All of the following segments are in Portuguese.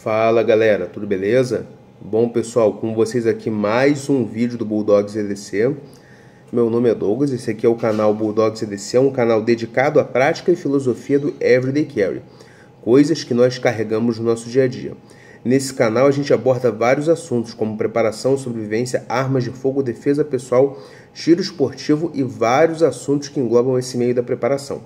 Fala galera, tudo beleza? Bom pessoal, com vocês aqui mais um vídeo do Bulldogs EDC. Meu nome é Douglas, esse aqui é o canal Bulldogs EDC, é um canal dedicado à prática e filosofia do Everyday Carry, coisas que nós carregamos no nosso dia a dia. Nesse canal a gente aborda vários assuntos como preparação, sobrevivência, armas de fogo, defesa pessoal, tiro esportivo e vários assuntos que englobam esse meio da preparação.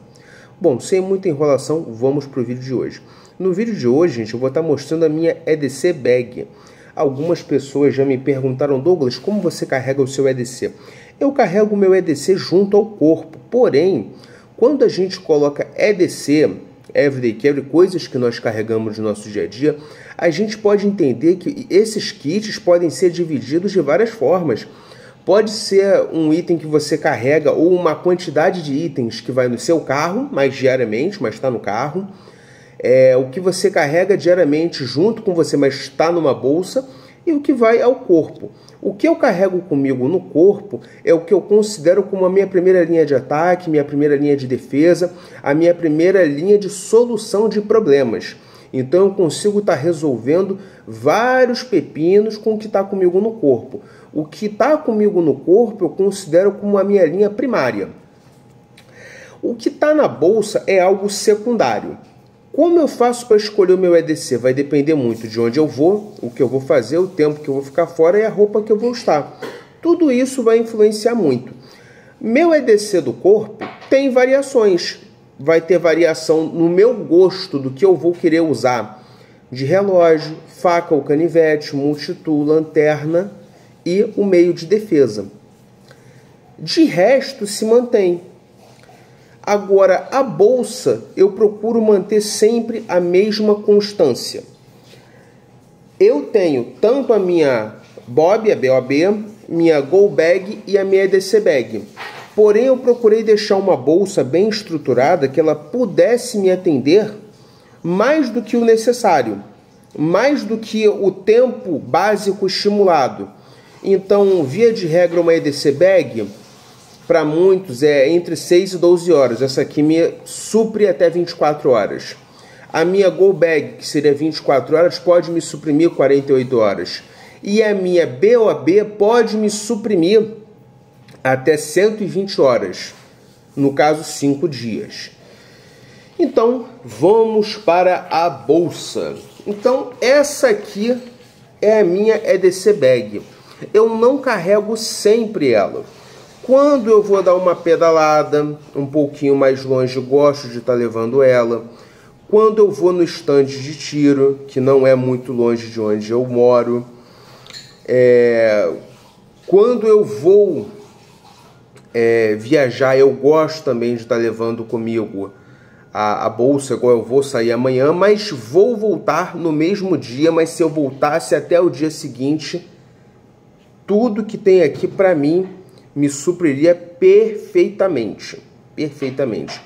Bom, sem muita enrolação, vamos para o vídeo de hoje. No vídeo de hoje, gente, eu vou estar mostrando a minha EDC Bag. Algumas pessoas já me perguntaram, Douglas, como você carrega o seu EDC? Eu carrego o meu EDC junto ao corpo, porém, quando a gente coloca EDC, Everyday Carry, coisas que nós carregamos no nosso dia a dia, a gente pode entender que esses kits podem ser divididos de várias formas. Pode ser um item que você carrega ou uma quantidade de itens que vai no seu carro, mais diariamente, mas está no carro. O que você carrega diariamente junto com você, mas está numa bolsa, e o que vai ao corpo. O que eu carrego comigo no corpo é o que eu considero como a minha primeira linha de ataque, minha primeira linha de defesa, a minha primeira linha de solução de problemas. Então eu consigo estar resolvendo vários pepinos com o que está comigo no corpo. O que está comigo no corpo eu considero como a minha linha primária. O que está na bolsa é algo secundário. Como eu faço para escolher o meu EDC? Vai depender muito de onde eu vou, o que eu vou fazer, o tempo que eu vou ficar fora e a roupa que eu vou estar. Tudo isso vai influenciar muito. Meu EDC do corpo tem variações. Vai ter variação no meu gosto do que eu vou querer usar. De relógio, faca ou canivete, multitool, lanterna e o meio de defesa. De resto se mantém. Agora, a bolsa, eu procuro manter sempre a mesma constância. Eu tenho tanto a minha Bob, a BOB, minha Go Bag e a minha EDC Bag. Porém, eu procurei deixar uma bolsa bem estruturada que ela pudesse me atender mais do que o necessário, mais do que o tempo básico estimulado. Então, via de regra, uma EDC Bag, para muitos, é entre 6 e 12 horas. Essa aqui me supre até 24 horas. A minha Go Bag, que seria 24 horas, pode me suprimir 48 horas. E a minha BOB pode me suprimir até 120 horas. No caso, 5 dias. Então, vamos para a bolsa. Então, essa aqui é a minha EDC Bag. Eu não carrego sempre ela. Quando eu vou dar uma pedalada um pouquinho mais longe, gosto de estar levando ela. Quando eu vou no estande de tiro, que não é muito longe de onde eu moro. Quando eu vou viajar, eu gosto também de estar levando comigo a bolsa, igual eu vou sair amanhã, mas vou voltar no mesmo dia, mas se eu voltasse até o dia seguinte, tudo que tem aqui para mim me supriria perfeitamente. Perfeitamente.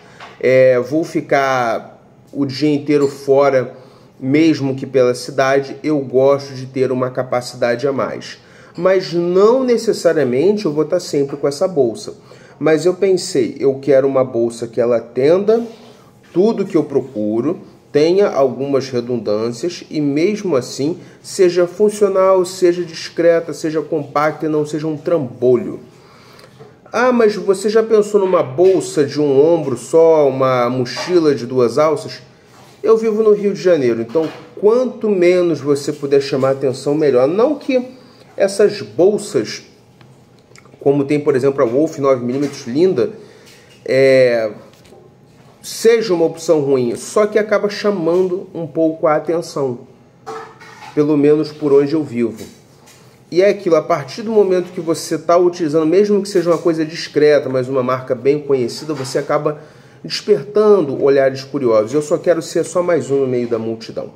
Vou ficar o dia inteiro fora, mesmo que pela cidade, eu gosto de ter uma capacidade a mais. Mas não necessariamente eu vou estar sempre com essa bolsa. Mas eu pensei, eu quero uma bolsa que ela atenda tudo que eu procuro, tenha algumas redundâncias e mesmo assim seja funcional, seja discreta, seja compacta e não seja um trambolho. Ah, mas você já pensou numa bolsa de um ombro só, uma mochila de 2 alças? Eu vivo no Rio de Janeiro, então quanto menos você puder chamar atenção, melhor. Não que essas bolsas, como tem, por exemplo, a Wolf 9mm linda, seja uma opção ruim, só que acaba chamando um pouco a atenção, pelo menos por onde eu vivo. E é aquilo, a partir do momento que você está utilizando, mesmo que seja uma coisa discreta, mas uma marca bem conhecida, você acaba despertando olhares curiosos. Eu só quero ser só mais um no meio da multidão.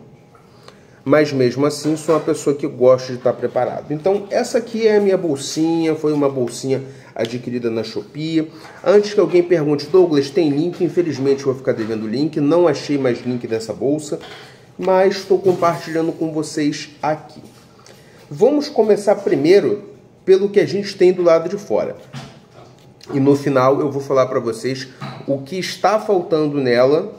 Mas mesmo assim, sou uma pessoa que gosta de estar preparado. Então, essa aqui é a minha bolsinha, foi uma bolsinha adquirida na Shopee. Antes que alguém pergunte, Douglas, tem link? Infelizmente, eu vou ficar devendo o link. Não achei mais link dessa bolsa, mas estou compartilhando com vocês aqui. Vamos começar primeiro pelo que a gente tem do lado de fora. E no final eu vou falar para vocês o que está faltando nela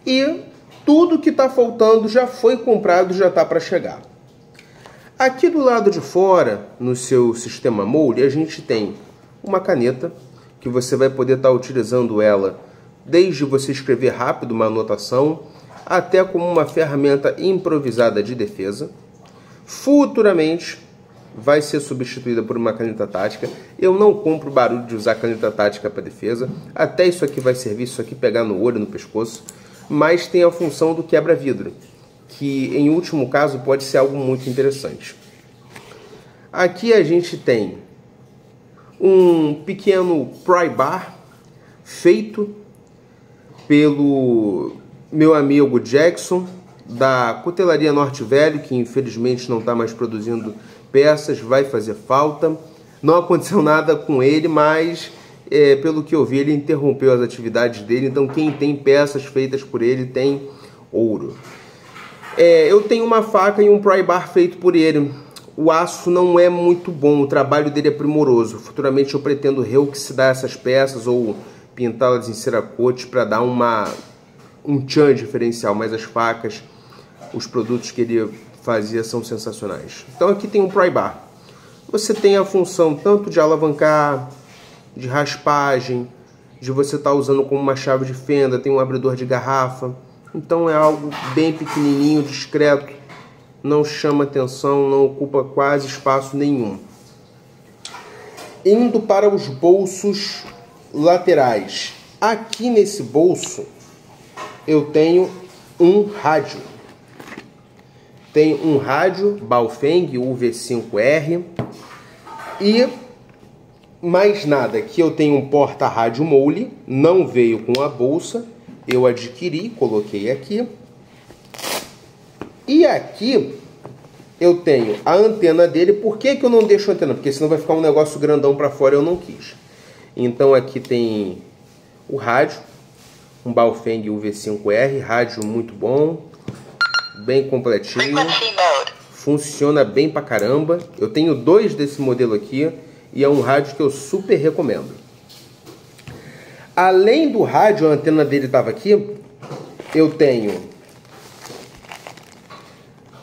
e tudo que está faltando já foi comprado, já está para chegar. Aqui do lado de fora, no seu sistema Mole, a gente tem uma caneta, que você vai poder estar utilizando ela desde você escrever rápido uma anotação, até como uma ferramenta improvisada de defesa. Futuramente vai ser substituída por uma caneta tática. Eu não compro barulho de usar caneta tática para defesa, até isso aqui vai servir, isso aqui pegar no olho, no pescoço, mas tem a função do quebra-vidro, que em último caso pode ser algo muito interessante. Aqui a gente tem um pequeno pry bar feito pelo meu amigo Jackson da Cutelaria Norte Velho, que infelizmente não está mais produzindo peças, vai fazer falta. Não aconteceu nada com ele, mas pelo que eu vi, ele interrompeu as atividades dele, então quem tem peças feitas por ele tem ouro. Eu tenho uma faca e um pry bar feito por ele. O aço não é muito bom, o trabalho dele é primoroso. Futuramente eu pretendo reoxidar essas peças ou pintá-las em ceracote para dar um tchan diferencial, mas as facas, os produtos que ele fazia são sensacionais. Então aqui tem um pry bar. Você tem a função tanto de alavancar, de raspagem, de você estar usando como uma chave de fenda, tem um abridor de garrafa. Então é algo bem pequenininho, discreto, não chama atenção, não ocupa quase espaço nenhum. Indo para os bolsos laterais. Aqui nesse bolso eu tenho um rádio. Tem um rádio Baofeng UV5R e mais nada. Aqui eu tenho um porta-rádio Mole, não veio com a bolsa, eu adquiri, coloquei aqui. E aqui eu tenho a antena dele. Por que eu não deixo a antena? Porque senão vai ficar um negócio grandão para fora, eu não quis. Então aqui tem o rádio, um Baofeng UV5R, rádio muito bom, bem completinho, funciona bem pra caramba. Eu tenho dois desse modelo aqui e é um rádio que eu super recomendo. Além do rádio, a antena dele estava aqui, eu tenho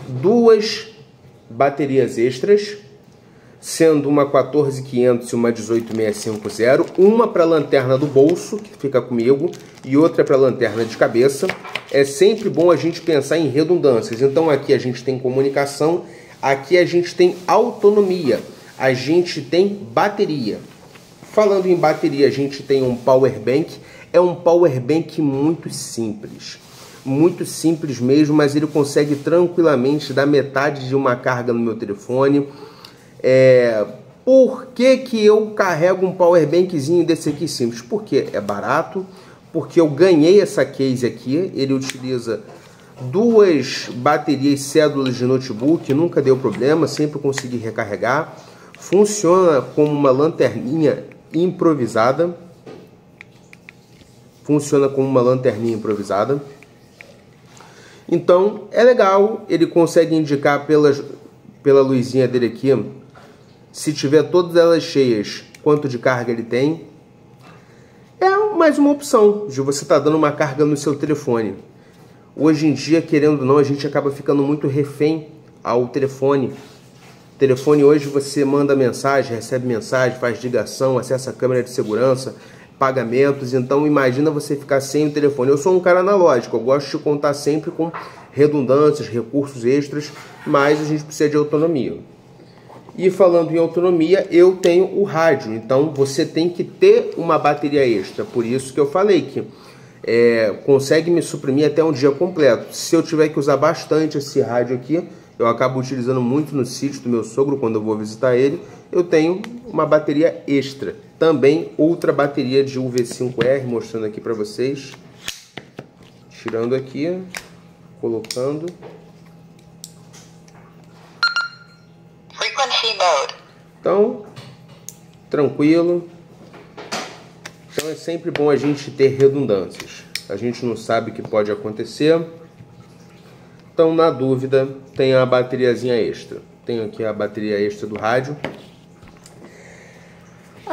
duas baterias extras, sendo uma 14500 e uma 18650, uma para a lanterna do bolso, que fica comigo, e outra para a lanterna de cabeça. É sempre bom a gente pensar em redundâncias. Então aqui a gente tem comunicação, aqui a gente tem autonomia, a gente tem bateria. Falando em bateria, a gente tem um power bank. É um power bank muito simples mesmo, mas ele consegue tranquilamente dar metade de uma carga no meu telefone. Por que eu carrego um power bankzinho desse aqui simples? Porque é barato, porque eu ganhei essa case aqui, ele utiliza duas baterias cédulas de notebook, nunca deu problema, sempre consegui recarregar. Funciona como uma lanterninha improvisada. Então é legal, ele consegue indicar pela luzinha dele aqui, se tiver todas elas cheias, quanto de carga ele tem. É mais uma opção de você estar dando uma carga no seu telefone. Hoje em dia, querendo ou não, a gente acaba ficando muito refém ao telefone. Telefone hoje você manda mensagem, recebe mensagem, faz ligação, acessa a câmera de segurança, pagamentos. Então imagina você ficar sem o telefone. Eu sou um cara analógico, eu gosto de contar sempre com redundâncias, recursos extras, mas a gente precisa de autonomia. E falando em autonomia, eu tenho o rádio, então você tem que ter uma bateria extra. Por isso que eu falei que consegue me suprimir até um dia completo. Se eu tiver que usar bastante esse rádio aqui, eu acabo utilizando muito no sítio do meu sogro quando eu vou visitar ele, eu tenho uma bateria extra. Também outra bateria de UV5R, mostrando aqui para vocês. Tirando aqui, colocando. Então, tranquilo. Então é sempre bom a gente ter redundâncias. A gente não sabe o que pode acontecer. Então, na dúvida, tem a bateriazinha extra. Tenho aqui a bateria extra do rádio.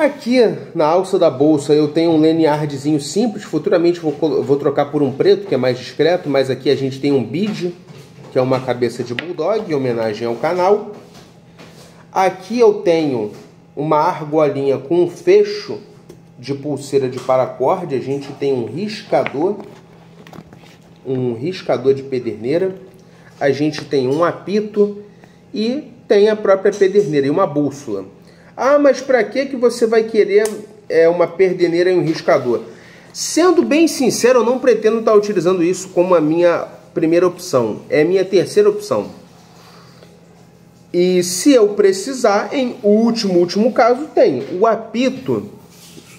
Aqui na alça da bolsa eu tenho um lanyardzinho simples, futuramente vou trocar por um preto, que é mais discreto, mas aqui a gente tem um bid, que é uma cabeça de bulldog, em homenagem ao canal. Aqui eu tenho uma argolinha com um fecho de pulseira de paracorde, a gente tem um riscador de pederneira, a gente tem um apito e tem a própria pederneira e uma bússola. Ah, mas para que você vai querer uma pederneira e um riscador? Sendo bem sincero, eu não pretendo estar utilizando isso como a minha primeira opção. É a minha terceira opção. E se eu precisar, em último caso, tem. O apito,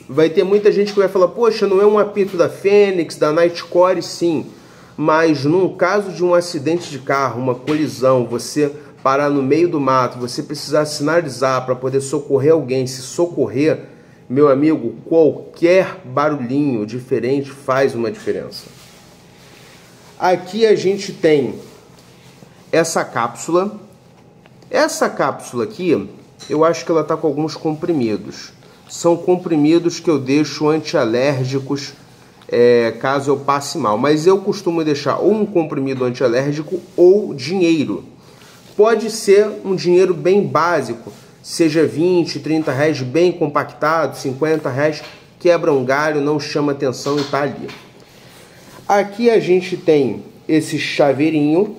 vai ter muita gente que vai falar, poxa, não é um apito da Fênix, da Nightcore? Sim. Mas num caso de um acidente de carro, uma colisão, você parar no meio do mato, você precisar sinalizar para poder socorrer alguém, se socorrer, meu amigo, qualquer barulhinho diferente faz uma diferença. Aqui a gente tem essa cápsula. Essa cápsula aqui, eu acho que ela está com alguns comprimidos. São comprimidos que eu deixo antialérgicos caso eu passe mal. Mas eu costumo deixar ou um comprimido antialérgico ou dinheiro. Pode ser um dinheiro bem básico, seja 20, 30 reais, bem compactado, 50 reais, quebra um galho, não chama atenção e tá ali. Aqui a gente tem esse chaveirinho,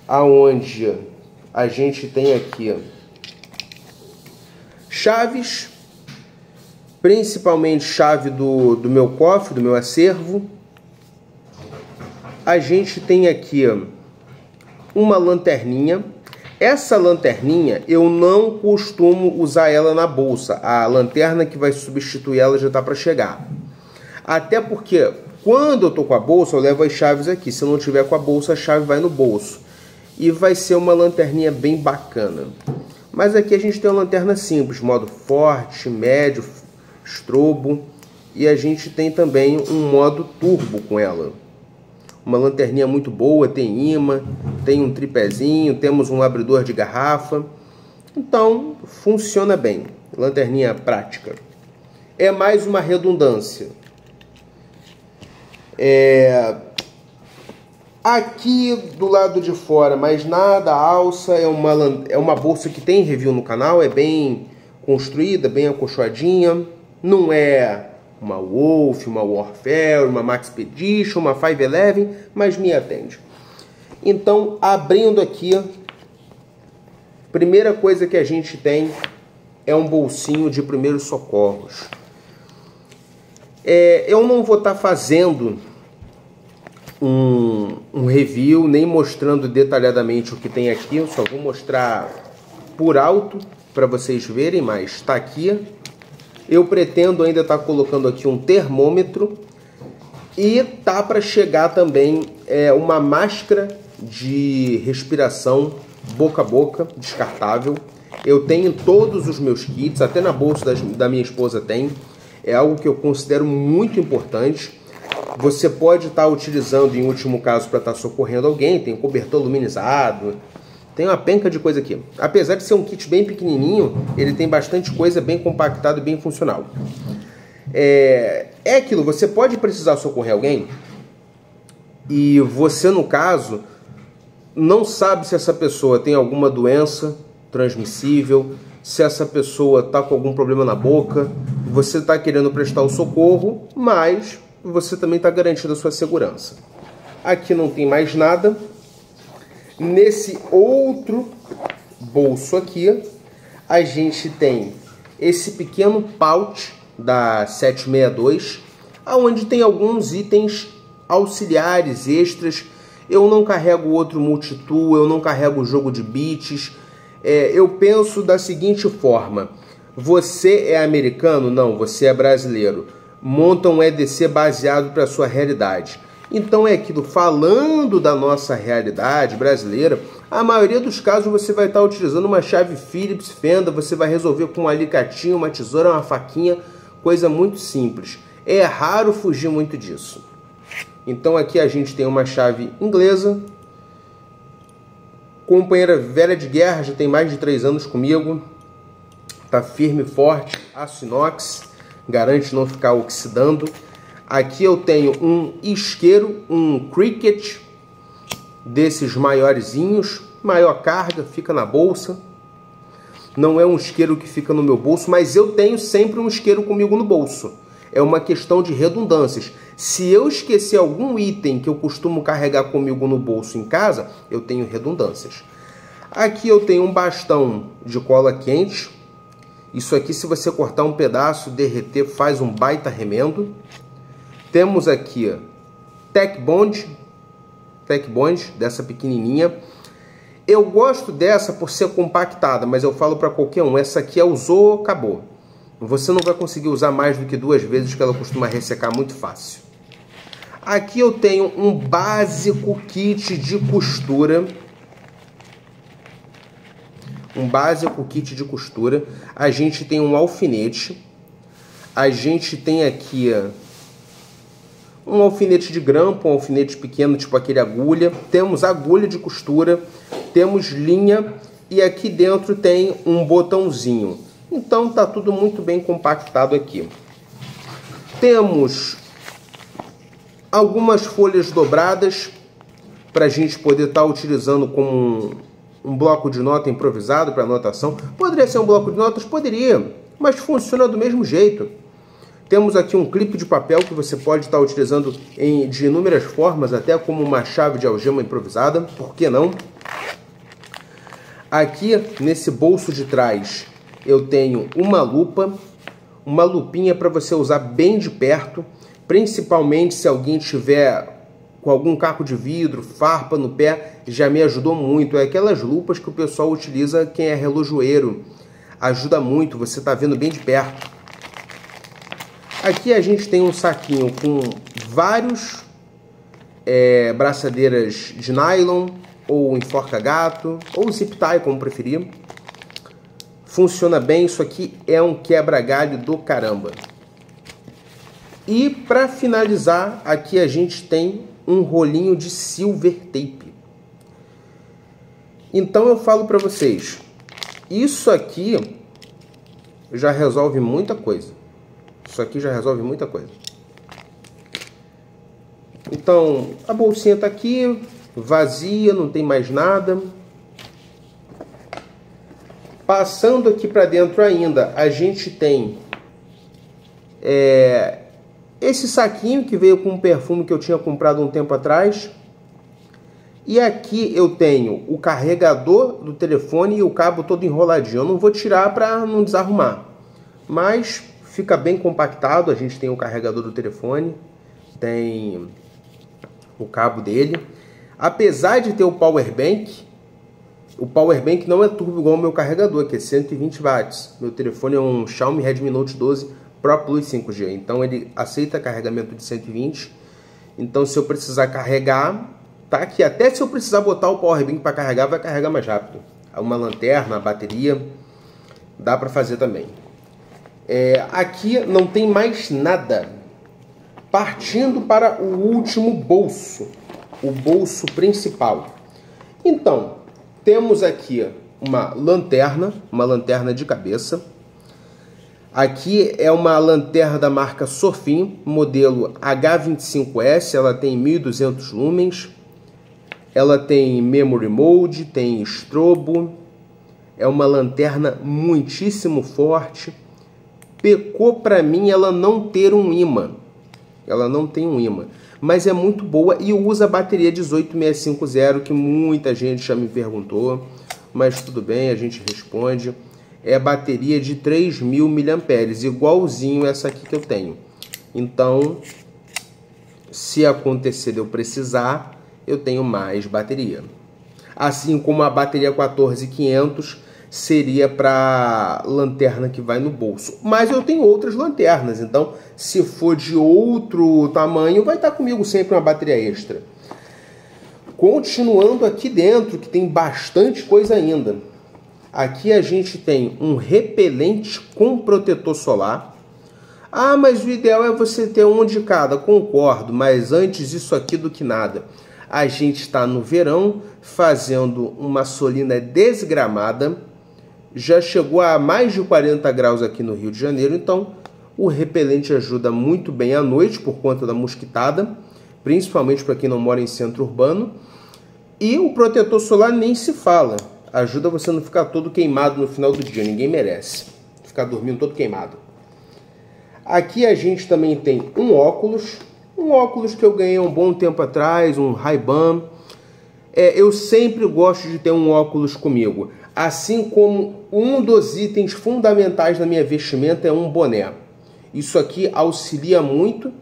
aonde a gente tem aqui chaves, principalmente chave do meu cofre, do meu acervo. A gente tem aqui uma lanterninha. Essa lanterninha eu não costumo usar ela na bolsa. A lanterna que vai substituir ela já está para chegar. Até porque quando eu tô com a bolsa eu levo as chaves aqui. Se eu não tiver com a bolsa, a chave vai no bolso. E vai ser uma lanterninha bem bacana. Mas aqui a gente tem uma lanterna simples, modo forte, médio, strobo. E a gente tem também um modo turbo com ela. Uma lanterninha muito boa, tem imã, tem um tripézinho, temos um abridor de garrafa. Então, funciona bem. Lanterninha prática. É mais uma redundância. Aqui do lado de fora, mais nada, a alça é uma bolsa que tem review no canal, é bem construída, bem acolchoadinha. Não é uma Wolf, uma Warfare, uma Maxpedition, uma 511, mas me atende. Então, abrindo aqui, primeira coisa que a gente tem é um bolsinho de primeiros socorros. Eu não vou estar fazendo um review, nem mostrando detalhadamente o que tem aqui, eu só vou mostrar por alto para vocês verem, mas está aqui. Eu pretendo ainda estar colocando aqui um termômetro e tá para chegar também uma máscara de respiração boca a boca, descartável. Eu tenho em todos os meus kits, até na bolsa da minha esposa tem. É algo que eu considero muito importante. Você pode estar utilizando em último caso para estar socorrendo alguém, tem cobertor luminizado. Tem uma penca de coisa aqui. Apesar de ser um kit bem pequenininho, ele tem bastante coisa, bem compactado e bem funcional. É aquilo, você pode precisar socorrer alguém e você, no caso, não sabe se essa pessoa tem alguma doença transmissível, se essa pessoa está com algum problema na boca, você está querendo prestar o socorro, mas você também está garantindo a sua segurança. Aqui não tem mais nada. Nesse outro bolso aqui, a gente tem esse pequeno pouch da 762, onde tem alguns itens auxiliares, extras. Eu não carrego outro multitool, eu não carrego jogo de bits. Eu penso da seguinte forma: você é americano? Não, você é brasileiro. Monta um EDC baseado para a sua realidade. Então é aquilo, falando da nossa realidade brasileira, a maioria dos casos você vai estar utilizando uma chave Phillips fenda, você vai resolver com um alicatinho, uma tesoura, uma faquinha, coisa muito simples. É raro fugir muito disso. Então aqui a gente tem uma chave inglesa, companheira velha de guerra, já tem mais de 3 anos comigo. Tá firme e forte, aço inox, garante não ficar oxidando. Aqui eu tenho um isqueiro, um Cricket, desses maiorzinhos, maior carga, fica na bolsa. Não é um isqueiro que fica no meu bolso, mas eu tenho sempre um isqueiro comigo no bolso. É uma questão de redundâncias. Se eu esquecer algum item que eu costumo carregar comigo no bolso em casa, eu tenho redundâncias. Aqui eu tenho um bastão de cola quente. Isso aqui, se você cortar um pedaço, derreter, faz um baita remendo. Temos aqui Tech Bond, dessa pequenininha. Eu gosto dessa por ser compactada, mas eu falo para qualquer um, essa aqui usou, acabou. Você não vai conseguir usar mais do que 2 vezes, que ela costuma ressecar muito fácil. Aqui eu tenho um básico kit de costura. A gente tem um alfinete. A gente tem aqui um alfinete de grampo, um alfinete pequeno, tipo aquele agulha. Temos agulha de costura, temos linha e aqui dentro tem um botãozinho. Então tá tudo muito bem compactado aqui. Temos algumas folhas dobradas para a gente poder estar utilizando como um bloco de nota improvisado para anotação. Poderia ser um bloco de notas? Poderia, mas funciona do mesmo jeito. Temos aqui um clipe de papel que você pode estar utilizando de inúmeras formas, até como uma chave de algema improvisada, por que não? Aqui nesse bolso de trás eu tenho uma lupa, uma lupinha para você usar bem de perto, principalmente se alguém tiver com algum caco de vidro, farpa no pé, já me ajudou muito. É aquelas lupas que o pessoal utiliza, quem é relojoeiro, ajuda muito, você está vendo bem de perto. Aqui a gente tem um saquinho com vários braçadeiras de nylon, ou enforca-gato, ou zip tie, como preferir. Funciona bem, isso aqui é um quebra-galho do caramba. E para finalizar, aqui a gente tem um rolinho de silver tape. Então eu falo para vocês, isso aqui já resolve muita coisa. Isso aqui já resolve muita coisa. Então, a bolsinha tá aqui, vazia, não tem mais nada. Passando aqui para dentro ainda, a gente tem esse saquinho que veio com um perfume que eu tinha comprado um tempo atrás. E aqui eu tenho o carregador do telefone e o cabo todo enroladinho. Eu não vou tirar para não desarrumar, mas fica bem compactado. A gente tem o carregador do telefone, tem o cabo dele. Apesar de ter o power bank não é turbo igual o meu carregador, que é 120 watts. Meu telefone é um Xiaomi Redmi Note 12 Pro Plus 5G, então ele aceita carregamento de 120. Então se eu precisar carregar, tá aqui. Até se eu precisar botar o power bank para carregar, vai carregar mais rápido. Uma lanterna, a bateria, dá para fazer também. Aqui não tem mais nada. Partindo para o último bolso, o bolso principal. Então, temos aqui uma lanterna de cabeça. Aqui é uma lanterna da marca Sofim, modelo H25S, ela tem 1200 lumens. Ela tem Memory Mode, tem estrobo. É uma lanterna muitíssimo forte. Pecou para mim ela não ter um imã. Ela não tem um imã, mas é muito boa e usa a bateria 18650, que muita gente já me perguntou, mas tudo bem, a gente responde. É bateria de 3000 mAh, igualzinho essa aqui que eu tenho. Então, se acontecer de eu precisar, eu tenho mais bateria. Assim como a bateria 14500 seria para lanterna que vai no bolso. Mas eu tenho outras lanternas, então se for de outro tamanho, vai estar comigo sempre uma bateria extra. Continuando aqui dentro, que tem bastante coisa ainda. Aqui a gente tem um repelente com protetor solar. Ah, mas o ideal é você ter um de cada. Concordo, mas antes isso aqui do que nada. A gente está no verão fazendo uma solina desgramada. já chegou a mais de 40 graus aqui no Rio de Janeiro, então o repelente ajuda muito bem à noite por conta da mosquitada, principalmente para quem não mora em centro urbano. E o protetor solar nem se fala, ajuda você a não ficar todo queimado no final do dia, ninguém merece ficar dormindo todo queimado. Aqui a gente também tem um óculos que eu ganhei um bom tempo atrás, um Ray-Ban. Eu sempre gosto de ter um óculos comigo, assim como um dos itens fundamentais da minha vestimenta é um boné. Isso aqui auxilia muito,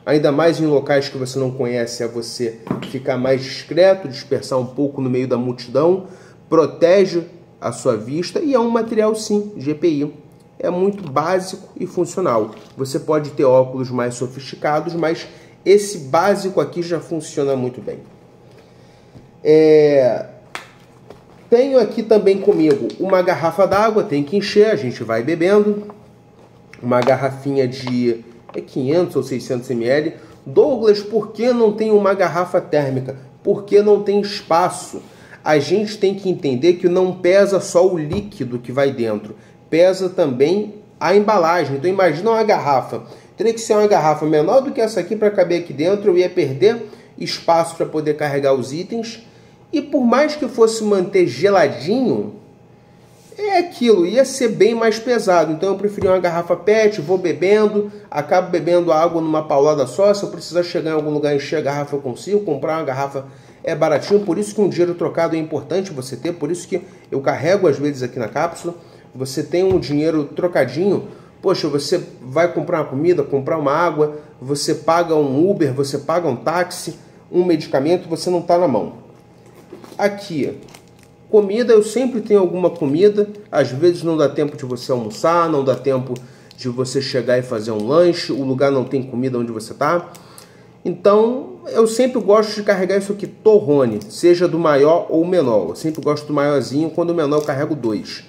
ainda mais em locais que você não conhece, é você ficar mais discreto, dispersar um pouco no meio da multidão, protege a sua vista e é um material sim, GPI. É muito básico e funcional. Você pode ter óculos mais sofisticados, mas esse básico aqui já funciona muito bem. Tenho aqui também comigo uma garrafa d'água, tem que encher, a gente vai bebendo. Uma garrafinha de 500 ou 600 ml. Douglas, por que não tem uma garrafa térmica? Porque não tem espaço. A gente tem que entender que não pesa só o líquido que vai dentro, pesa também a embalagem. Então imagina uma garrafa, teria que ser uma garrafa menor do que essa aqui para caber aqui dentro, eu ia perder espaço para poder carregar os itens, e por mais que fosse manter geladinho, aquilo ia ser bem mais pesado. Então eu preferi uma garrafa PET, vou bebendo, acabo bebendo água numa paulada só. Se eu precisar chegar em algum lugar e encher a garrafa, eu consigo. Comprar uma garrafa é baratinho, por isso que um dinheiro trocado é importante você ter, por isso que eu carrego às vezes aqui na cápsula. Você tem um dinheiro trocadinho, poxa, você vai comprar uma comida, comprar uma água, você paga um Uber, você paga um táxi, um medicamento, você não está na mão. Aqui, comida, eu sempre tenho alguma comida, às vezes não dá tempo de você almoçar, não dá tempo de você chegar e fazer um lanche, o lugar não tem comida onde você está. Então, eu sempre gosto de carregar isso aqui, torrone, seja do maior ou menor. Eu sempre gosto do maiorzinho, quando o menor eu carrego 2.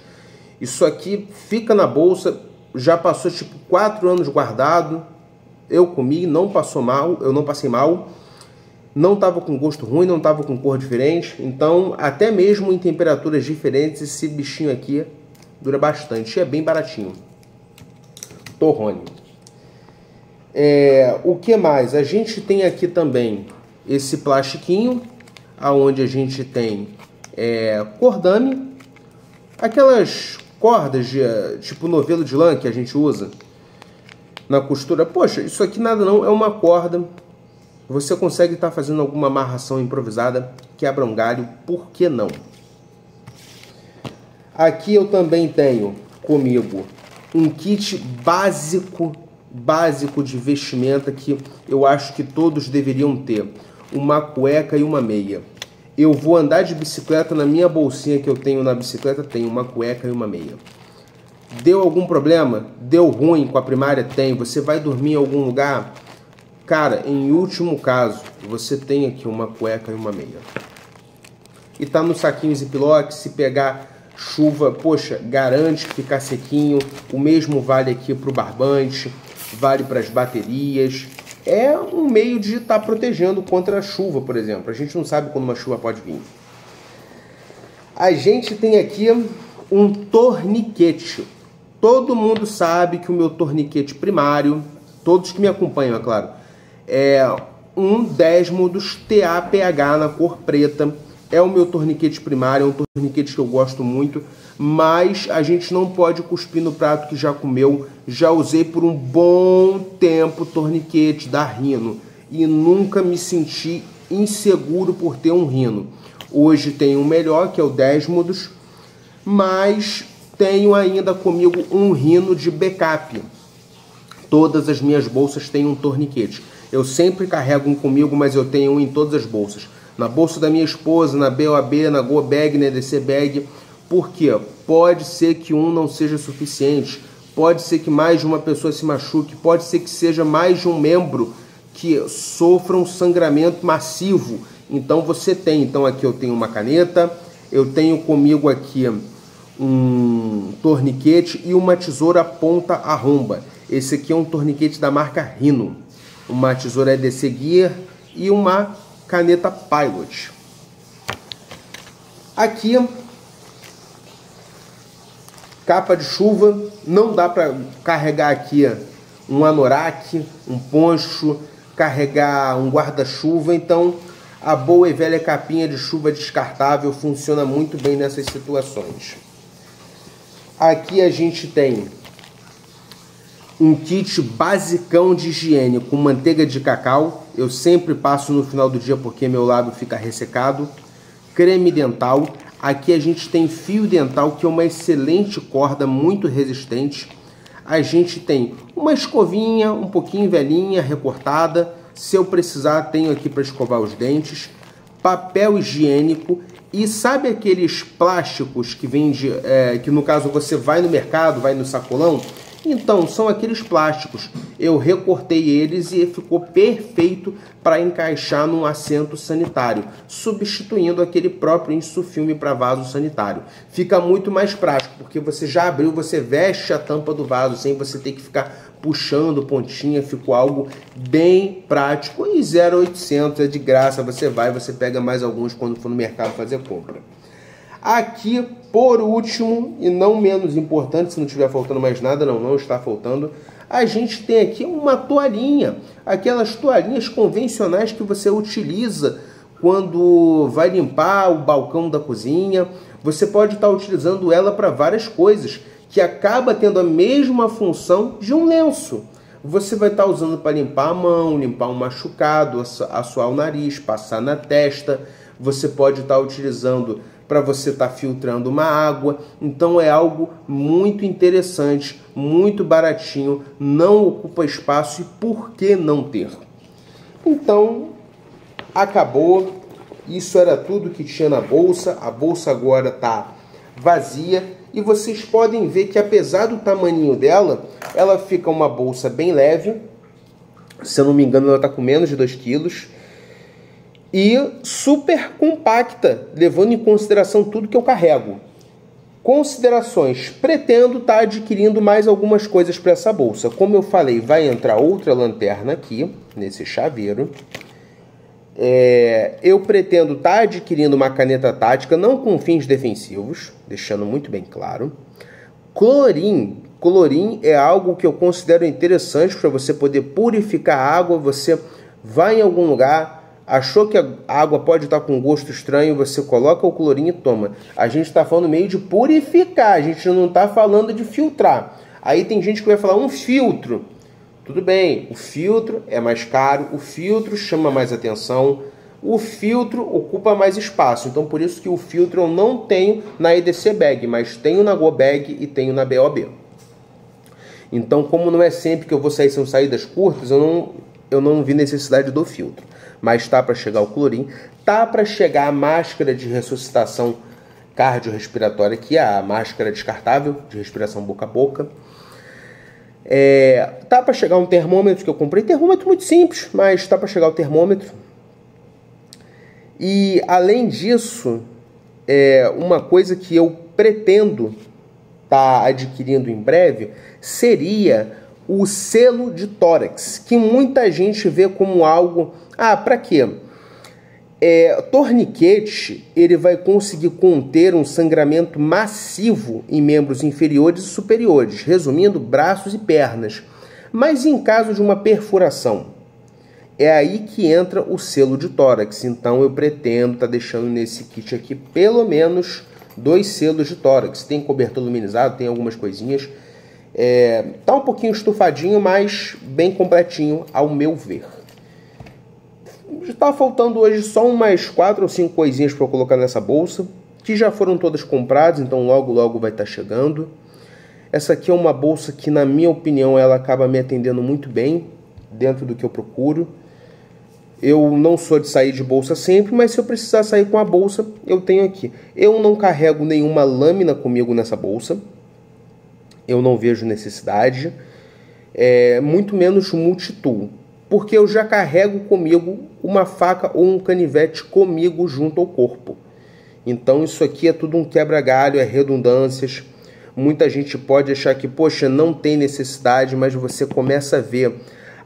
Isso aqui fica na bolsa, já passou tipo 4 anos guardado. Eu comi, não passou mal, eu não passei mal. Não estava com gosto ruim, não estava com cor diferente. Então, até mesmo em temperaturas diferentes, esse bichinho aqui dura bastante. É bem baratinho. Torrone. O que mais? A gente tem aqui também esse plastiquinho, onde a gente tem cordame. Aquelas cordas de tipo novelo de lã que a gente usa na costura. Poxa, isso aqui nada não, é uma corda. Você consegue estar fazendo alguma amarração improvisada, quebra um galho, por que não? Aqui eu também tenho comigo um kit básico de vestimenta que eu acho que todos deveriam ter. Uma cueca e uma meia. Eu vou andar de bicicleta, na minha bolsinha que eu tenho na bicicleta tem uma cueca e uma meia. Deu algum problema? Deu ruim com a primária? Tem. Você vai dormir em algum lugar? Cara, em último caso, você tem aqui uma cueca e uma meia. E tá no saquinho Ziploc, se pegar chuva, poxa, garante ficar sequinho. O mesmo vale aqui pro barbante, vale para as baterias. É um meio de estar protegendo contra a chuva, por exemplo. A gente não sabe quando uma chuva pode vir. A gente tem aqui um torniquete. Todo mundo sabe que o meu torniquete primário, todos que me acompanham, é claro, é um Desmodus TAPH na cor preta. É o meu torniquete primário, é um torniquete que eu gosto muito, mas a gente não pode cuspir no prato que já comeu. Já usei por um bom tempo torniquete da Rhino e nunca me senti inseguro por ter um Rhino. Hoje tenho um melhor, que é o Desmodus, mas tenho ainda comigo um Rhino de backup. Todas as minhas bolsas têm um torniquete. Eu sempre carrego um comigo, mas eu tenho um em todas as bolsas. Na bolsa da minha esposa, na BOAB, na Go Bag, na EDC Bag. Por quê? Pode ser que um não seja suficiente. Pode ser que mais de uma pessoa se machuque. Pode ser que seja mais de um membro que sofra um sangramento massivo. Então você tem. Então aqui eu tenho uma caneta. Eu tenho comigo aqui um torniquete e uma tesoura ponta arromba. Esse aqui é um torniquete da marca Rhino. Uma tesoura EDC Gear e uma caneta Pilot. Aqui Capa de chuva, não dá para carregar aqui um anorak, um poncho, carregar um guarda-chuva, então a boa e velha capinha de chuva descartável funciona muito bem nessas situações. Aqui a gente tem um kit basicão de higiene com manteiga de cacau. Eu sempre passo no final do dia porque meu lábio fica ressecado. Creme dental. Aqui a gente tem fio dental, que é uma excelente corda, muito resistente. A gente tem uma escovinha um pouquinho velhinha, recortada. Se eu precisar, tenho aqui para escovar os dentes. Papel higiênico. E sabe aqueles plásticos que vende, que no caso você vai no mercado, vai no sacolão? Então, são aqueles plásticos. Eu recortei eles e ficou perfeito para encaixar num assento sanitário, substituindo aquele próprio insufilme para vaso sanitário. Fica muito mais prático, porque você já abriu, você veste a tampa do vaso sem você ter que ficar puxando pontinha. Ficou algo bem prático e 0,800 é de graça. Você vai, você pega mais alguns quando for no mercado fazer compra. Aqui, por último, e não menos importante, se não estiver faltando mais nada, não está faltando, a gente tem aqui uma toalhinha, aquelas toalhinhas convencionais que você utiliza quando vai limpar o balcão da cozinha. Você pode estar utilizando ela para várias coisas, que acaba tendo a mesma função de um lenço. Você vai estar usando para limpar a mão, limpar um machucado, assoar o nariz, passar na testa. Você pode estar utilizando para você estar filtrando uma água. Então é algo muito interessante, muito baratinho, não ocupa espaço e por que não ter? Então, acabou. Isso era tudo que tinha na bolsa. A bolsa agora está vazia e vocês podem ver que, apesar do tamanho dela, ela fica uma bolsa bem leve. Se eu não me engano, ela está com menos de 2 quilos. E super compacta, levando em consideração tudo que eu carrego. Considerações: pretendo estar adquirindo mais algumas coisas para essa bolsa. Como eu falei, vai entrar outra lanterna aqui, nesse chaveiro. Eu pretendo estar adquirindo uma caneta tática, não com fins defensivos, deixando muito bem claro. Colorim é algo que eu considero interessante para você poder purificar a água. Você vai em algum lugar, achou que a água pode estar com gosto estranho, você coloca o clorim e toma. A gente está falando meio de purificar, a gente não está falando de filtrar. Aí tem gente que vai falar um filtro. Tudo bem, o filtro é mais caro, o filtro chama mais atenção, o filtro ocupa mais espaço. Então por isso que o filtro eu não tenho na EDC Bag, mas tenho na Go Bag e tenho na BOB. Então, como não é sempre que eu vou sair, são saídas curtas, eu não vi necessidade do filtro. Mas tá para chegar o clorim, tá para chegar a máscara de ressuscitação cardiorrespiratória, que é a máscara descartável de respiração boca a boca. Tá para chegar um termômetro que eu comprei, termômetro muito simples, mas tá para chegar o termômetro. E além disso, uma coisa que eu pretendo estar adquirindo em breve seria o selo de tórax, que muita gente vê como algo... para quê? Torniquete, ele vai conseguir conter um sangramento massivo em membros inferiores e superiores, resumindo, braços e pernas. Mas em caso de uma perfuração, é aí que entra o selo de tórax. Então eu pretendo estar deixando nesse kit aqui pelo menos 2 selos de tórax. Tem cobertor luminizado, tem algumas coisinhas. Tá um pouquinho estufadinho, mas bem completinho ao meu ver. Está faltando hoje só umas 4 ou 5 coisinhas para eu colocar nessa bolsa, que já foram todas compradas, então logo vai estar chegando. Essa aqui é uma bolsa que, na minha opinião, ela acaba me atendendo muito bem, dentro do que eu procuro. Eu não sou de sair de bolsa sempre, mas se eu precisar sair com a bolsa, eu tenho aqui. Eu não carrego nenhuma lâmina comigo nessa bolsa, eu não vejo necessidade, muito menos multitool, porque eu já carrego comigo uma faca ou um canivete comigo junto ao corpo. Então isso aqui é tudo um quebra-galho, é redundâncias. Muita gente pode achar que, poxa, não tem necessidade, mas você começa a ver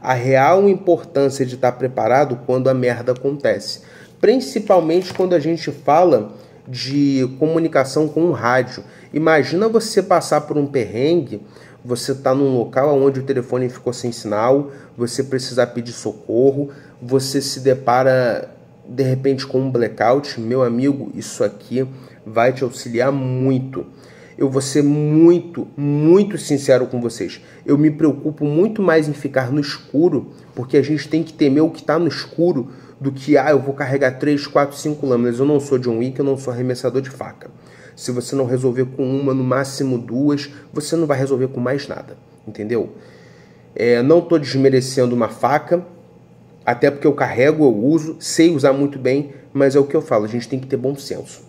a real importância de estar preparado quando a merda acontece. Principalmente quando a gente fala de comunicação com o rádio. Imagina você passar por um perrengue, você está num local onde o telefone ficou sem sinal, você precisar pedir socorro, você se depara de repente com um blackout. Meu amigo, isso aqui vai te auxiliar muito. Eu vou ser muito sincero com vocês. Eu me preocupo muito mais em ficar no escuro, porque a gente tem que temer o que está no escuro, do que, eu vou carregar 3, 4, 5 lâminas. Eu não sou John Wick, eu não sou arremessador de faca. Se você não resolver com uma, no máximo 2, você não vai resolver com mais nada, entendeu? Não estou desmerecendo uma faca, até porque eu carrego, eu uso, sei usar muito bem, mas é o que eu falo, a gente tem que ter bom senso.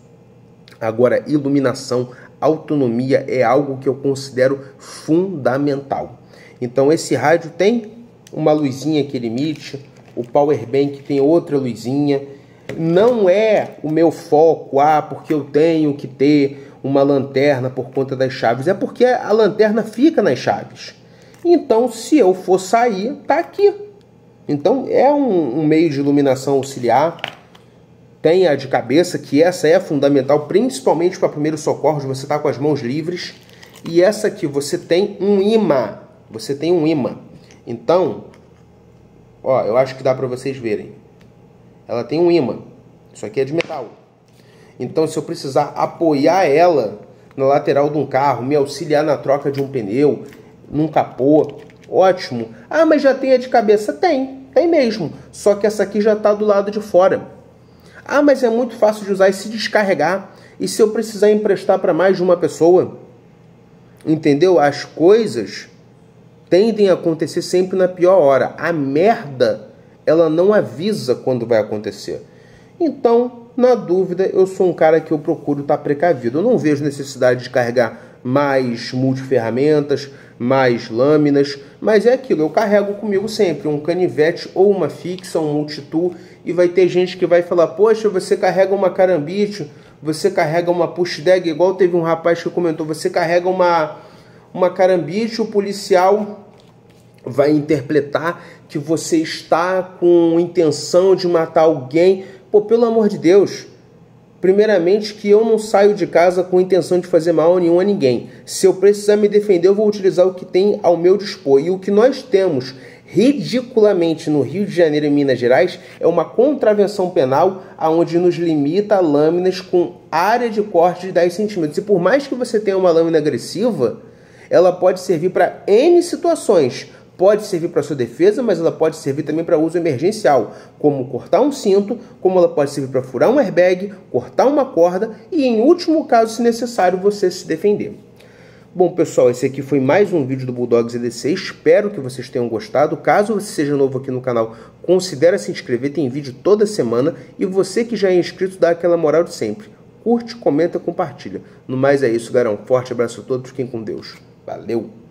Agora, iluminação, autonomia é algo que eu considero fundamental. Então esse rádio tem uma luzinha que ele emite, o power bank tem outra luzinha. Não é o meu foco, porque eu tenho que ter uma lanterna por conta das chaves, é porque a lanterna fica nas chaves. Então se eu for sair, tá aqui. Então é um meio de iluminação auxiliar. Tem a de cabeça, que essa é fundamental, principalmente para primeiros socorros, você está com as mãos livres. E essa aqui, você tem um imã. Você tem um imã. Então, eu acho que dá para vocês verem. Ela tem um imã. Isso aqui é de metal. Então, se eu precisar apoiar ela na lateral de um carro, me auxiliar na troca de um pneu, num capô, ótimo. Mas já tem a de cabeça? Tem mesmo. Só que essa aqui já está do lado de fora. Mas é muito fácil de usar e se descarregar. E se eu precisar emprestar para mais de uma pessoa? Entendeu? As coisas tendem a acontecer sempre na pior hora. A merda, ela não avisa quando vai acontecer. Então, na dúvida, eu sou um cara que eu procuro estar precavido. Eu não vejo necessidade de carregar mais multiferramentas, mais lâminas, mas é aquilo, eu carrego comigo sempre um canivete ou uma fixa, um multitool, e vai ter gente que vai falar, poxa, você carrega uma carambite, você carrega uma push drag, igual teve um rapaz que comentou, você carrega uma carambite, o policial vai interpretar que você está com intenção de matar alguém. Pô, pelo amor de Deus, primeiramente que eu não saio de casa com intenção de fazer mal nenhum a ninguém. Se eu precisar me defender, eu vou utilizar o que tem ao meu dispor. E o que nós temos, ridiculamente, no Rio de Janeiro e Minas Gerais, é uma contravenção penal onde nos limita a lâminas com área de corte de 10 centímetros. E por mais que você tenha uma lâmina agressiva, ela pode servir para N situações. Pode servir para sua defesa, mas ela pode servir também para uso emergencial, como cortar um cinto, como ela pode servir para furar um airbag, cortar uma corda e, em último caso, se necessário, você se defender. Bom, pessoal, esse aqui foi mais um vídeo do Bulldogs EDC. Espero que vocês tenham gostado. Caso você seja novo aqui no canal, considere se inscrever. Tem vídeo toda semana. E você que já é inscrito, dá aquela moral de sempre. Curte, comenta, compartilha. No mais é isso, galera. Um forte abraço a todos. Fiquem com Deus. Valeu!